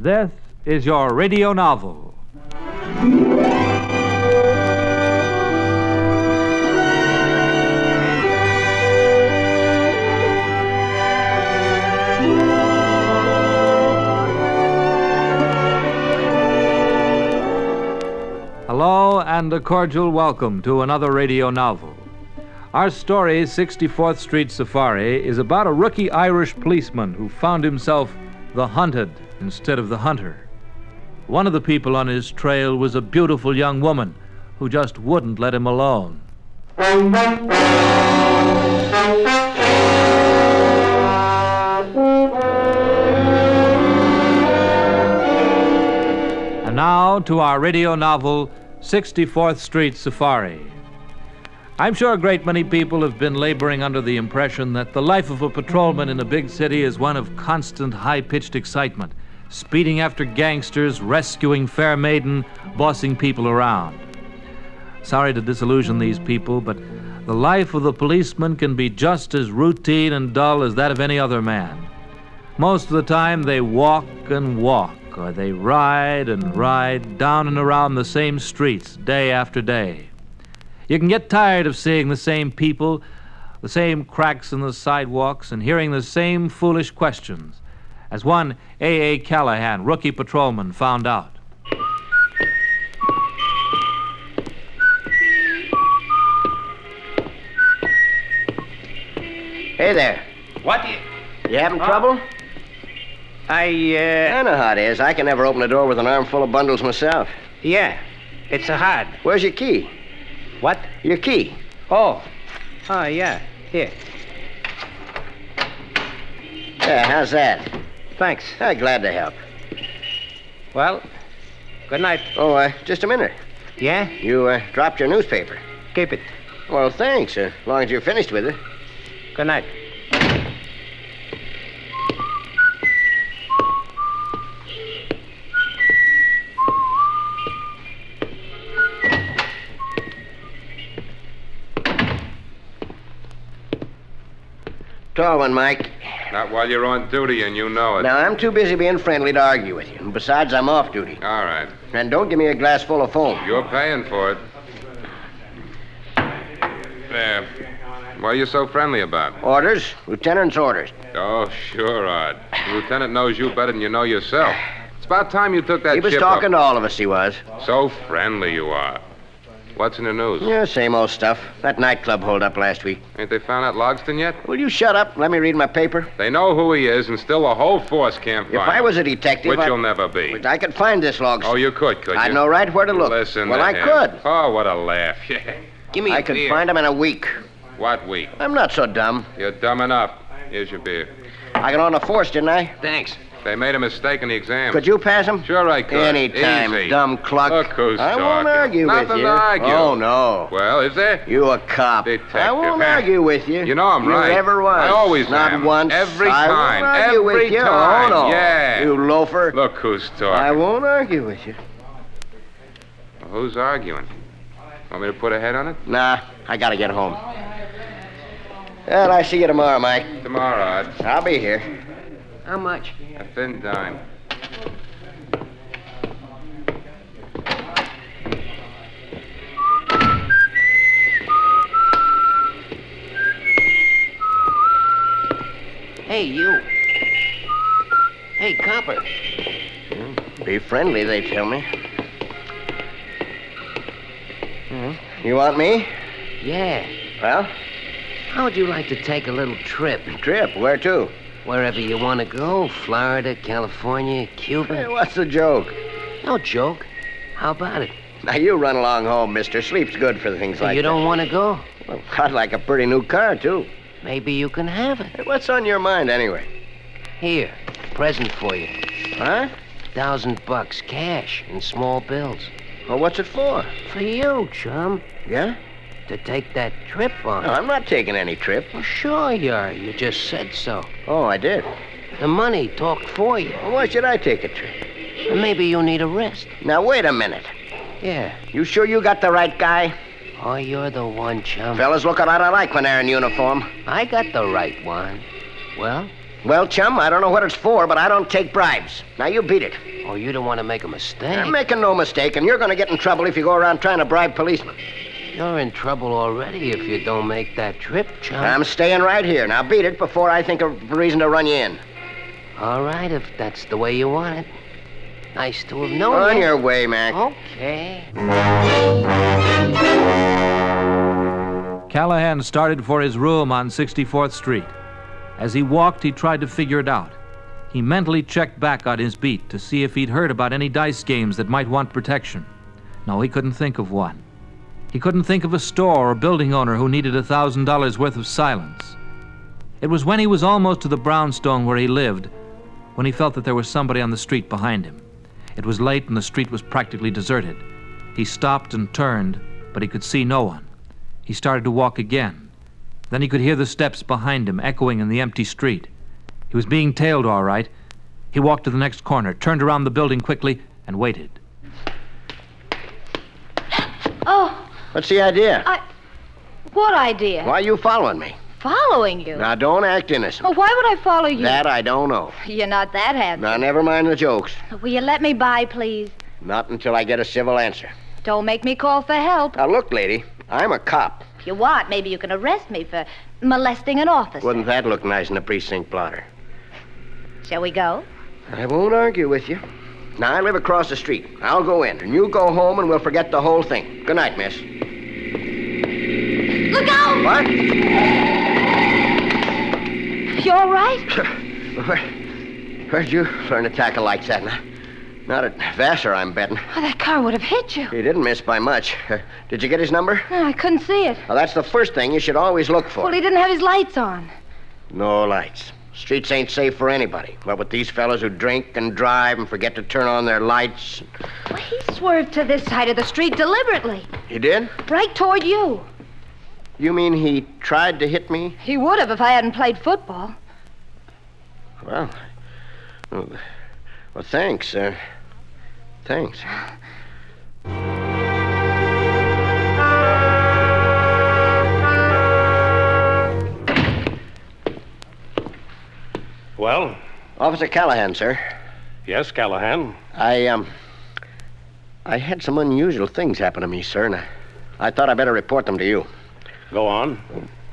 This is your radio novel. Hello and a cordial welcome to another radio novel. Our story, 64th Street Safari, is about a rookie Irish policeman who found himself the hunted instead of the hunter. One of the people on his trail was a beautiful young woman who just wouldn't let him alone. And now to our radio novel, 64th Street Safari. I'm sure a great many people have been laboring under the impression that the life of a patrolman in a big city is one of constant high-pitched excitement, speeding after gangsters, rescuing fair maiden, bossing people around. Sorry to disillusion these people, but the life of the policeman can be just as routine and dull as that of any other man. Most of the time they walk and walk, or they ride and ride down and around the same streets day after day. You can get tired of seeing the same people, the same cracks in the sidewalks, and hearing the same foolish questions, as one A.A. Callahan, rookie patrolman, found out. Hey there. What? You having trouble? I know how it is. I can never open a door with an armful of bundles myself. Yeah. It's a hard. Where's your key? What? Your key. Oh, yeah. Here. Yeah, how's that? Thanks. I'm glad to help. Well, good night. Oh, just a minute. Yeah? You, dropped your newspaper. Keep it. Well, thanks, as long as you're finished with it. Good night. Tall one, Mike. Not while you're on duty, and you know it. Now, I'm too busy being friendly to argue with you. And besides, I'm off duty. All right. And don't give me a glass full of foam. You're paying for it. There. What are you so friendly about? Orders. Lieutenant's orders. Oh, sure, Art. The lieutenant knows you better than you know yourself. It's about time you took that He was ship talking up. to all of us, he was. So friendly you are. What's in the news? Yeah, same old stuff. That nightclub holdup last week. Ain't they found out Logston yet? Will you shut up and let me read my paper? They know who he is, and still the whole force can't find If I him. was a detective, Which you'll never be. I could find this log. Oh, you could you? I'd know right where to look. Listen Well, to I him. could. Oh, what a laugh. Give me I a could beer. find him in a week. What week? I'm not so dumb. You're dumb enough. Here's your beer. I got on the force, didn't I? Thanks. They made a mistake in the exam. Could you pass him? Sure I could. Anytime, Easy. dumb cluck. Look who's I talking. won't argue Nothing with you. to argue. Oh, no. Well, is there? You a cop. Detective. I won't huh? argue with you. You know I'm you right. Never was. I always Not am. once. Every I time. won't argue Every with you. time. Oh, no. Yeah. You loafer. Look who's talking. I won't argue with you. Well, who's arguing? Want me to put a head on it? Nah, I gotta get home. Well, I see you tomorrow, Mike. Tomorrow, Art. I'll be here. How much? A thin dime. Hey, you. Hey, copper. Be friendly, they tell me. You want me? Yeah. Well, How would you like to take a little trip? trip. Where to? Wherever you want to go. Florida, California, Hey, Cuba. what's the joke? No joke. How about it? Now, you run along home, mister. Sleep's good for things like You don't want to go? that. Well, I'd like a pretty new car, too. Maybe you can have it. Hey, what's on your mind, anyway? Here, present for you. Huh? $1,000 cash in small bills. Well, what's it for? For you, chum. Yeah? To take that trip on. No, I'm not taking any trip. Well, sure you are. You just said so. Oh, I did. The money talked for you. Well, why should I take a trip? And maybe you need a rest. Now, wait a minute. Yeah. You sure you got the right guy? Oh, you're the one, chum. Fellas look a lot alike when they're in uniform. I got the right one. Well, Well, chum, I don't know what it's for, but I don't take bribes. Now, you beat it. Oh, you don't want to make a mistake. I'm making no mistake, and you're going to get in trouble if you go around trying to bribe policemen. You're in trouble already if you don't make that trip, chum. I'm staying right here. Now, beat it before I think of a reason to run you in. All right, if that's the way you want it. Nice to have known you. On your way, Mac. Okay. Callahan started for his room on 64th Street. As he walked, he tried to figure it out. He mentally checked back on his beat to see if he'd heard about any dice games that might want protection. No, he couldn't think of one. He couldn't think of a store or building owner who needed $1,000 worth of silence. It was when he was almost to the brownstone where he lived when he felt that there was somebody on the street behind him. It was late and the street was practically deserted. He stopped and turned, but he could see no one. He started to walk again. Then he could hear the steps behind him echoing in the empty street. He was being tailed, all right. He walked to the next corner, turned around the building quickly, and waited. Oh, What's the idea? what idea? Why are you following me? Following you? Now, don't act innocent. Oh, why would I follow you? That I don't know. You're not that handsome. Now, never mind the jokes. Will you let me by, please? Not until I get a civil answer. Don't make me call for help. Now, look, lady, I'm a cop. If you want, maybe you can arrest me for molesting an officer. Wouldn't that look nice in the precinct blotter? Shall we go? I won't argue with you. Now, I live across the street. I'll go in, and you go home, and we'll forget the whole thing. Good night, miss. Look out! What? You all right? Where'd you learn to tackle like that? Not at Vassar, I'm betting. Oh, that car would have hit you. He didn't miss by much. Did you get his number? Oh, I couldn't see it. Well, that's the first thing you should always look for. Well, he didn't have his lights on. No lights. Streets ain't safe for anybody. What with these fellas who drink and drive and forget to turn on their lights. Well, he swerved to this side of the street deliberately. He did? Right toward you. You mean he tried to hit me? He would have if I hadn't played football. Well, thanks. Thanks. Well? Officer Callahan, sir. Yes, Callahan. I had some unusual things happen to me, sir, and I thought I'd better report them to you. Go on.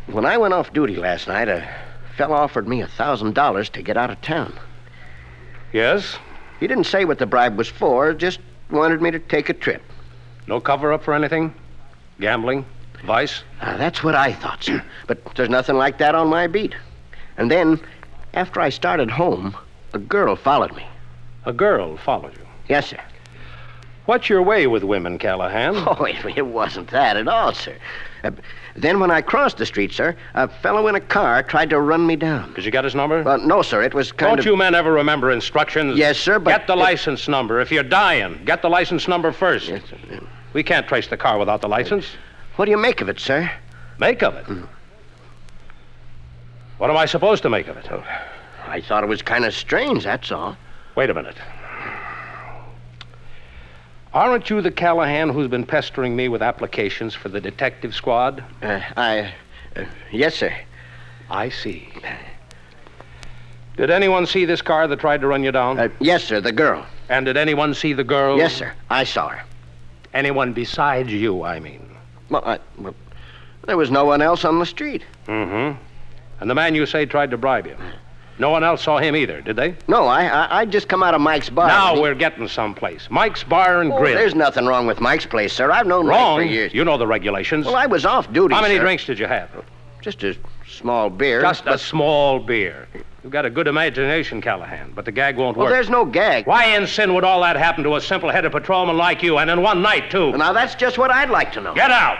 When I went off duty last night, a fellow offered me $1,000 to get out of town. Yes? He didn't say what the bribe was for, just wanted me to take a trip. No cover-up for anything? Gambling? Vice? Now, that's what I thought, sir. But there's nothing like that on my beat. And then, after I started home, a girl followed me. A girl followed you. Yes, sir. What's your way with women, Callahan? Oh, it wasn't that at all, sir. Then when I crossed the street, sir, a fellow in a car tried to run me down. Did you get his number? Well, no, sir, it was kind Don't of... you men ever remember instructions? Yes, sir, but... Get the license number. If you're dying, get the license number first. Yes, sir. We can't trace the car without the license. What do you make of it, sir? Make of it? What am I supposed to make of it? Oh, I thought it was kind of strange, that's all. Wait a minute. Aren't you the Callahan who's been pestering me with applications for the detective squad? Yes, sir. I see. Did anyone see this car that tried to run you down? Yes, sir, the girl. And did anyone see the girl? Yes, sir, I saw her. Anyone besides you, I mean. Well, there was no one else on the street. Mm-hmm. And the man you say tried to bribe you. No one else saw him either, did they? No, I just come out of Mike's bar. Now we're getting someplace. Mike's Bar and Grill. There's nothing wrong with Mike's place, sir. I've known Wrong? Mike for years. You know the regulations. Well, I was off duty, How many sir. drinks did you have? Just a small beer. Just a small beer. You've got a good imagination, Callahan, but the gag won't Well, work. there's no gag. Why in sin would all that happen to a simple-headed patrolman like you, and in one night, too? Now, that's just what I'd like to know. Get out!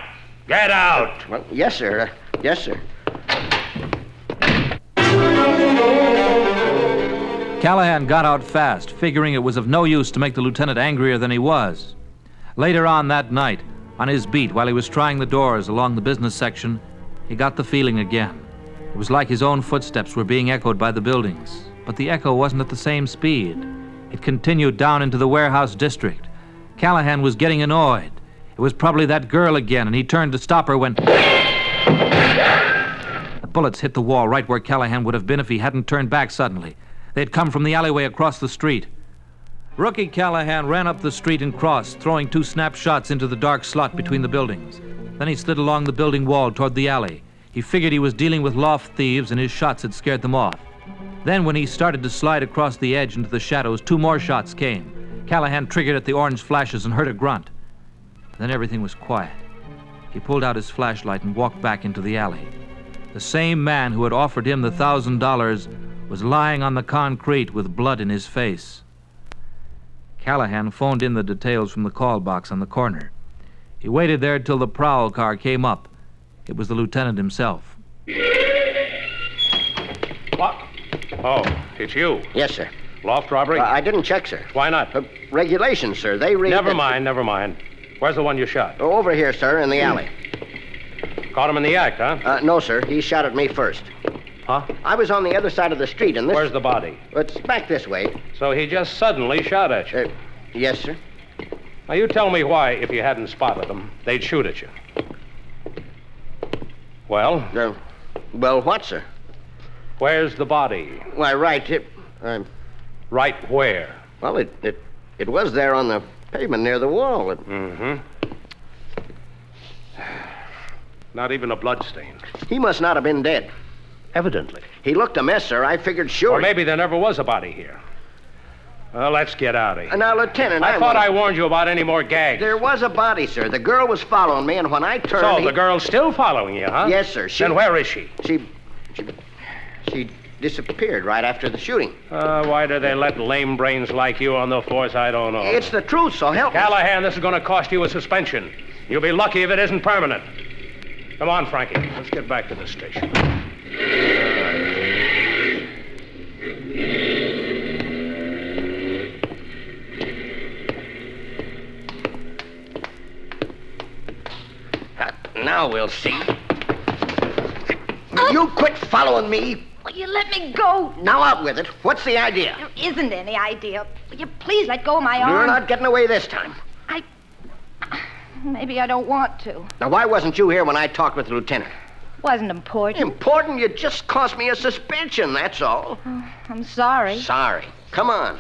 Get out! Well, yes, sir. Yes, sir. Callahan got out fast, figuring it was of no use to make the lieutenant angrier than he was. Later on that night, on his beat, while he was trying the doors along the business section, he got the feeling again. It was like his own footsteps were being echoed by the buildings, but the echo wasn't at the same speed. It continued down into the warehouse district. Callahan was getting annoyed. It was probably that girl again, and he turned to stop her when... The The bullets hit the wall right where Callahan would have been if he hadn't turned back suddenly. They'd come from the alleyway across the street. Rookie Callahan ran up the street and crossed, throwing 2 snap shots into the dark slot between the buildings. Then he slid along the building wall toward the alley. He figured he was dealing with loft thieves and his shots had scared them off. Then when he started to slide across the edge into the shadows, 2 more shots came. Callahan triggered at the orange flashes and heard a grunt. Then everything was quiet. He pulled out his flashlight and walked back into the alley. The same man who had offered him the $1,000 was lying on the concrete with blood in his face. Callahan phoned in the details from the call box on the corner. He waited there till the prowl car came up. It was the lieutenant himself. What? Oh, it's you. Yes, sir. Loft robbery? I didn't check, sir. Why not? Regulations, sir. They read... Never mind. Where's the one you shot? Over here, sir, in the alley. Caught him in the act, huh? No, sir. He shot at me first. Huh? I was on the other side of the street, and this... Where's the body? It's back this way. So he just suddenly shot at you? Yes, sir. Now, you tell me why, if you hadn't spotted them, they'd shoot at you. Well? Well, what, sir? Where's the body? Why, right... Right where? Well, it was there on the pavement near the wall. Not even a blood stain. He must not have been dead. Evidently. He looked a mess, sir. I figured sure... Or maybe there never was a body here. Well, let's get out of here. Now, Lieutenant, I thought I warned you about any more gags. There was a body, sir. The girl was following me, and when I turned... So, the girl's still following you, huh? Yes, sir. Then where is she? She disappeared right after the shooting. Why do they let lame brains like you on the force? I don't know. It's the truth, so help me. Callahan, this is going to cost you a suspension. You'll be lucky if it isn't permanent. Come on, Frankie. Let's get back to the station. Now we'll see. You quit following me. Will you let me go? Now out with it. What's the idea? There isn't any idea. Will you please let go of my arm? You're not getting away this time. Maybe I don't want to. Now, why wasn't you here when I talked with the lieutenant? Wasn't important. Important? You just cost me a suspension, that's all. Oh, I'm sorry. Sorry. Come on.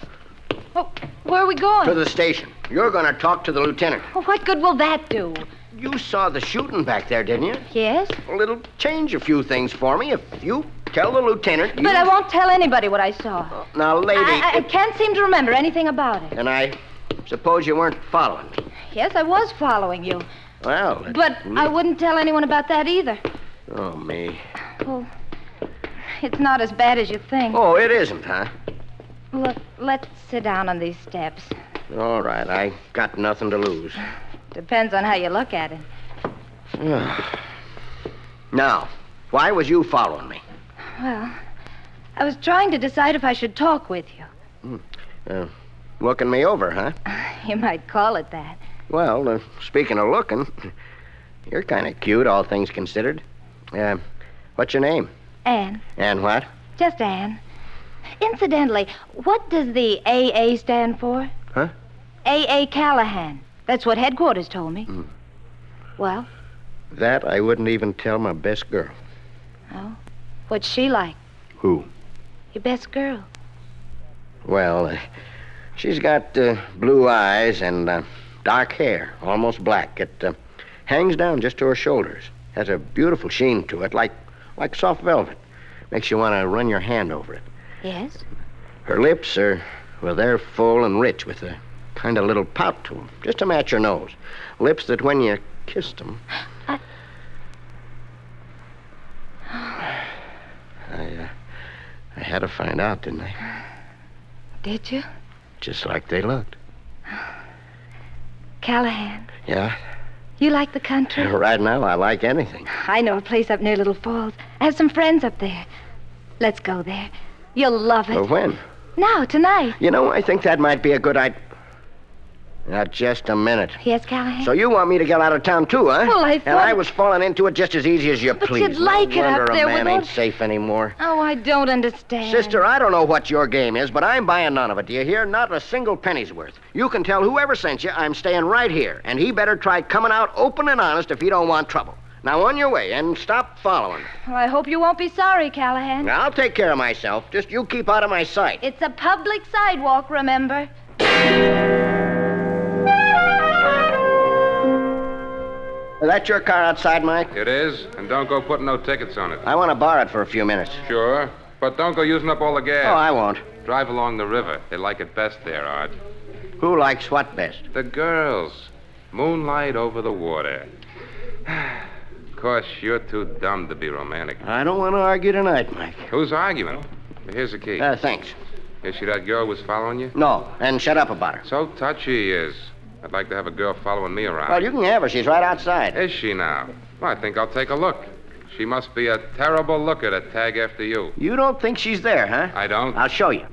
Oh, where are we going? To the station. You're going to talk to the lieutenant. Oh, what good will that do? You saw the shooting back there, didn't you? Yes. Well, it'll change a few things for me if you tell the lieutenant you... But I won't tell anybody what I saw. Now, lady... I can't seem to remember anything about it. And I suppose you weren't following me. Yes, I was following you. Well... But I wouldn't tell anyone about that either. Oh, me. Well, it's not as bad as you think. Oh, it isn't, huh? Look, let's sit down on these steps. All right, I got nothing to lose. Depends on how you look at it. Now, why was you following me? Well, I was trying to decide if I should talk with you. Looking me over, huh? You might call it that. Well, speaking of looking, you're kind of cute, all things considered. What's your name? Anne. Anne what? Just Anne. Incidentally, what does the AA stand for? Huh? A.A. Callahan. That's what headquarters told me. Well? That I wouldn't even tell my best girl. Oh? What's she like? Who? Your best girl. Well, she's got blue eyes and dark hair, almost black. It hangs down just to her shoulders. Has a beautiful sheen to it, like soft velvet. Makes you want to run your hand over it. Yes? Her lips are, well, they're full and rich with a kind of little pout to them, just to match her nose. Lips that when you kissed them... I had to find out, didn't I? Did you? Just like they looked. Callahan. Yeah? You like the country? Right now, I like anything. I know a place up near Little Falls. I have some friends up there. Let's go there. You'll love it. Well, when? Now, tonight. You know, I think that might be a good idea. Now, just a minute. Yes, Callahan? So you want me to get out of town, too, huh? Well, I thought... And I was falling into it just as easy as you But please. you'd like it No wonder up there a man with ain't all... safe anymore. Oh, I don't understand. Sister, I don't know what your game is, but I'm buying none of it. Do you hear? Not a single penny's worth. You can tell whoever sent you I'm staying right here, and he better try coming out open and honest if he don't want trouble. Now, on your way, and stop following. Well, I hope you won't be sorry, Callahan. Now, I'll take care of myself. Just you keep out of my sight. It's a public sidewalk, remember? Is that your car outside, Mike? It is, and don't go putting no tickets on it. I want to borrow it for a few minutes. Sure, but don't go using up all the gas. Oh, I won't. Drive along the river. They like it best there, Art. Who likes what best? The girls. Moonlight over the water. Of course, you're too dumb to be romantic. I don't want to argue tonight, Mike. Who's arguing? Here's the key. Thanks. Is she that girl was following you? No, and shut up about her. So touchy he is. I'd like to have a girl following me around. Well, you can have her. She's right outside. Is she now? Well, I think I'll take a look. She must be a terrible looker to tag after you. You don't think she's there, huh? I don't. I'll show you.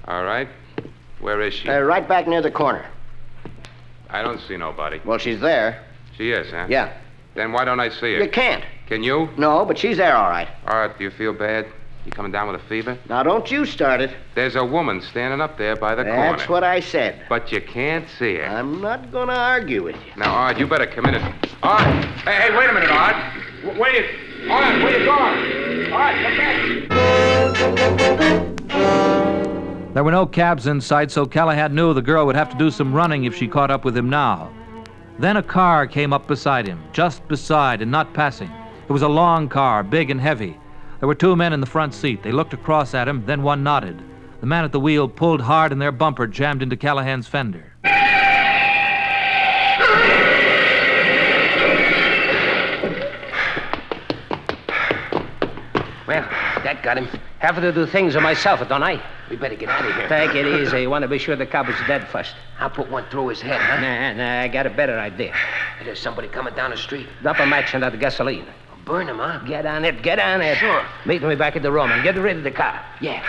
All right. Where is she? Right back near the corner. I don't see nobody. Well, she's there. She is, huh? Yeah. Then why don't I see her? You can't. Can you? No, but she's there all right. Art, do you feel bad? You coming down with a fever? Now, don't you start it. There's a woman standing up there by the corner. That's what I said. But you can't see her. I'm not going to argue with you. Now, Art, you better come in and... Art! Hey, wait a minute, Art. Where you... Art, where you going? Art, come back. There were no cabs in sight, so Callahan knew the girl would have to do some running if she caught up with him now. Then a car came up beside him, just beside and not passing. It was a long car, big and heavy. There were two men in the front seat. They looked across at him, then one nodded. The man at the wheel pulled hard and their bumper jammed into Callahan's fender. Well, that got him. Have to do things of myself, don't I? We better get out of here. Take it easy. You want to be sure the cop is dead first. I'll put one through his head, huh? Nah, I got a better idea. Hey, there's somebody coming down the street. Dump a match in that gasoline. Burn him, huh? Get on it. Sure. Meet me back at the room and get rid of the car. Yeah.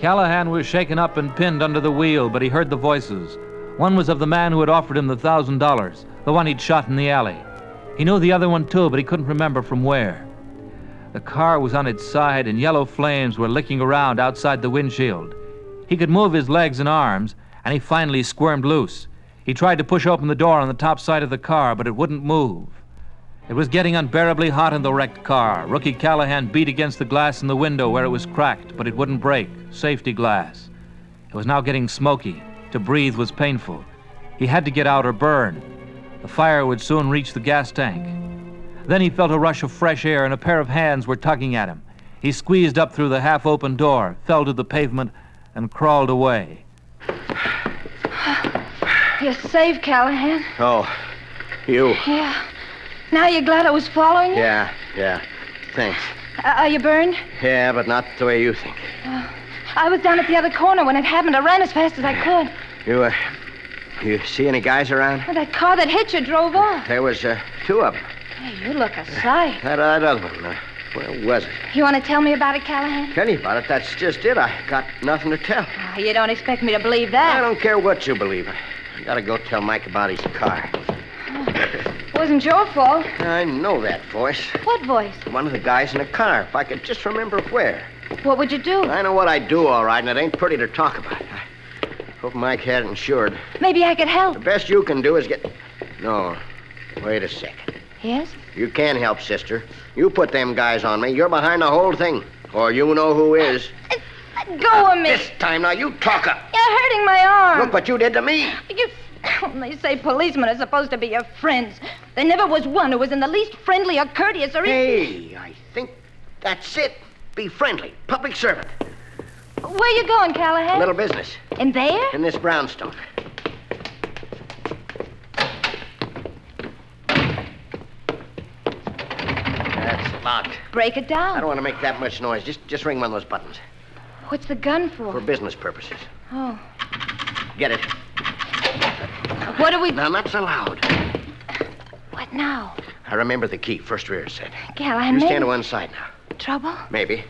Callahan was shaken up and pinned under the wheel, but he heard the voices. One was of the man who had offered him the $1,000, the one he'd shot in the alley. He knew the other one, too, but he couldn't remember from where. The car was on its side, and yellow flames were licking around outside the windshield. He could move his legs and arms, and he finally squirmed loose. He tried to push open the door on the top side of the car, but it wouldn't move. It was getting unbearably hot in the wrecked car. Rookie Callahan beat against the glass in the window where it was cracked, but it wouldn't break. Safety glass. It was now getting smoky. To breathe was painful. He had to get out or burn. The fire would soon reach the gas tank. Then he felt a rush of fresh air, and a pair of hands were tugging at him. He squeezed up through the half-open door, fell to the pavement, and crawled away. You're safe, Callahan. Oh, you. Yeah. Now you're glad I was following you? Yeah. Thanks. Are you burned? Yeah, but not the way you think. I was down at the other corner when it happened. I ran as fast as I could. You see any guys around? Well, that car that hit you drove off. There was two of them. Hey, you look a sight. That other one, where was it? You want to tell me about it, Callahan? Tell you about it, that's just it. I got nothing to tell. Oh, you don't expect me to believe that. I don't care what you believe. I gotta go tell Mike about his car. It wasn't your fault. I know that voice. What voice? One of the guys in the car. If I could just remember where. What would you do? I know what I'd do, all right, and it ain't pretty to talk about. I hope Mike had it insured. Maybe I could help. The best you can do is get... No, wait a second. Yes? You can't help, sister. You put them guys on me. You're behind the whole thing. Or you know who is. Let go of me. This time, now, you talk up. You're hurting my arm. Look what you did to me. They say policemen are supposed to be your friends. There never was one who was in the least friendly or courteous or... Hey, I think that's it. Be friendly. Public servant. Where you going, Callahan? A little business. In there? In this brownstone. That's locked. Break it down. I don't want to make that much noise. Just ring one of those buttons. What's the gun for? For business purposes. Oh. Get it. What do we... Now, not so loud. What now? I remember the key. First rear set. Callahan, You maybe... stand to one side now. Trouble? Maybe.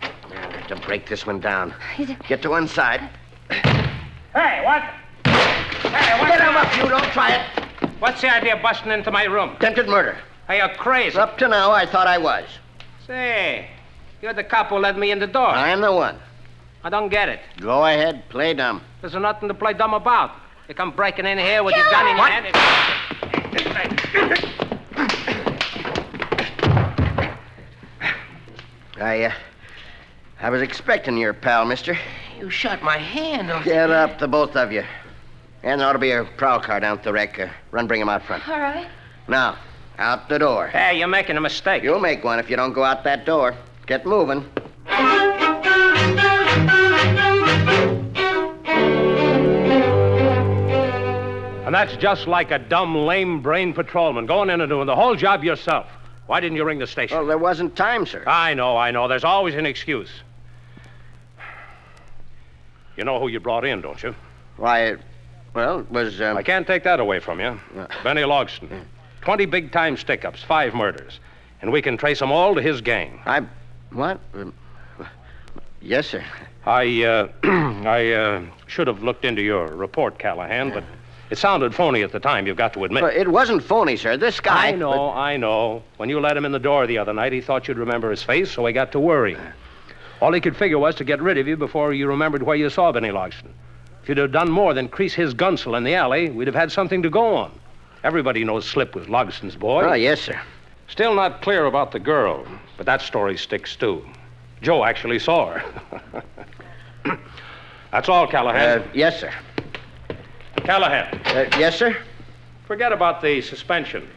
I'll have to break this one down. Is it... Get to one side. Hey, what? Hey, what? Get him up, you. Don't try it. What's the idea of busting into my room? Attempted murder. Hey, you're crazy. Up to now, I thought I was. Say, you're the cop who let me in the door. I am the one. I don't get it. Go ahead, play dumb. There's nothing to play dumb about. You come breaking in here with your gun in your hand. I was expecting your pal, mister. You shot my hand off. Get up, the both of you. And there ought to be a prowl car down at the wreck. Run, bring him out front. All right. Now, out the door. Hey, you're making a mistake. You'll make one if you don't go out that door. Get moving. And that's just like a dumb, lame-brained patrolman going in and doing the whole job yourself. Why didn't you ring the station? Well, there wasn't time, sir. I know. There's always an excuse. You know who you brought in, don't you? Why, well, it was, I can't take that away from you. Benny Logston. 20 big-time stick-ups, 5 murders. And we can trace them all to his gang. What? Yes, sir. I should have looked into your report, Callahan, but it sounded phony at the time, you've got to admit. Well, it wasn't phony, sir. This guy... I know. When you let him in the door the other night, he thought you'd remember his face, so he got to worrying. All he could figure was to get rid of you before you remembered where you saw Benny Logston. If you'd have done more than crease his gunsel in the alley, we'd have had something to go on. Everybody knows Slip was Logston's boy. Oh, yes, sir. Still not clear about the girl, but that story sticks, too. Joe actually saw her. That's all, Callahan. Yes, sir. Callahan. Yes, sir? Forget about the suspension.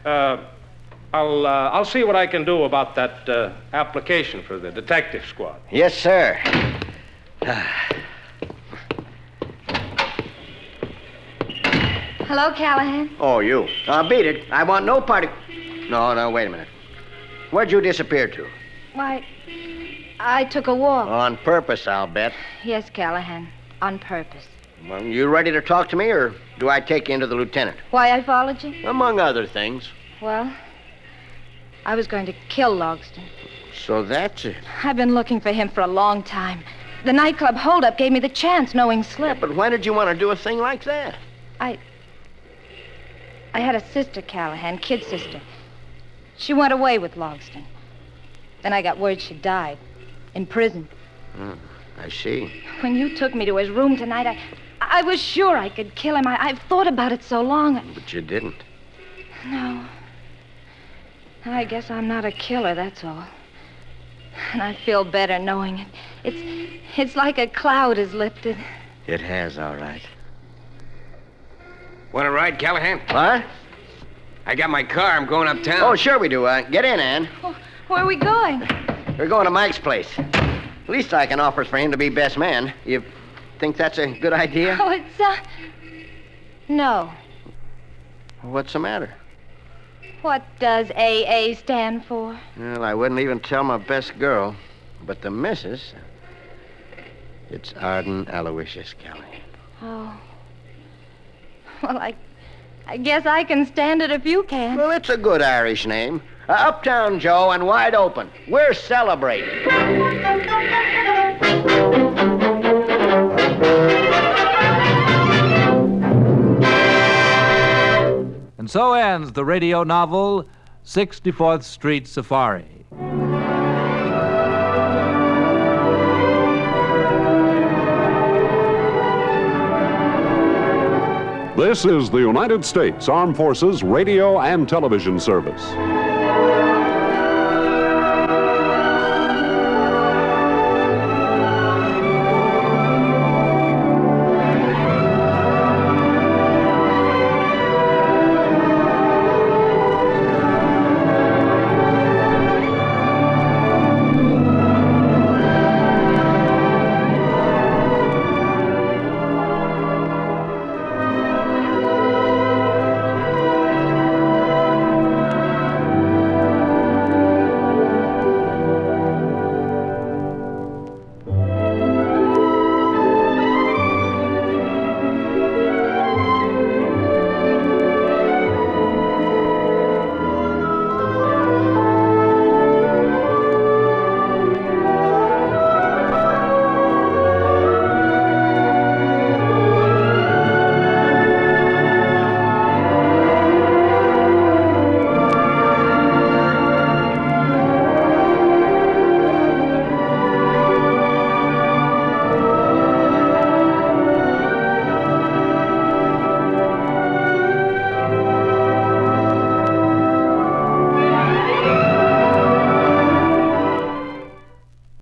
I'll see what I can do about that application for the detective squad. Yes, sir. Hello, Callahan. Oh, you. Beat it. I want no party... No, wait a minute. Where'd you disappear to? Why, I took a walk. On purpose, I'll bet. Yes, Callahan, on purpose. Well, you ready to talk to me, or do I take you into the lieutenant? Why I followed you? Among other things. Well, I was going to kill Logston. So that's it. I've been looking for him for a long time. The nightclub holdup gave me the chance, knowing Slip. But why did you want to do a thing like that? I had a sister, Callahan, kid sister. She went away with Logston. Then I got word she died. In prison. I see. When you took me to his room tonight, I was sure I could kill him. I've thought about it so long. But you didn't. No. I guess I'm not a killer, that's all. And I feel better knowing it. It's like a cloud is lifted. It has, all right. Want a ride, Callahan? What? I got my car. I'm going uptown. Oh, sure we do. Get in, Ann. Oh, where are we going? We're going to Mike's place. Least I can offer is for him to be best man. You think that's a good idea? Oh, it's, no. What's the matter? What does AA stand for? Well, I wouldn't even tell my best girl. But the missus... It's Arden Aloysius Callahan. Oh. Well, I guess I can stand it if you can. Well, it's a good Irish name. Uptown Joe and wide open. We're celebrating. And so ends the radio novel 64th Street Safari. This is the United States Armed Forces Radio and Television Service.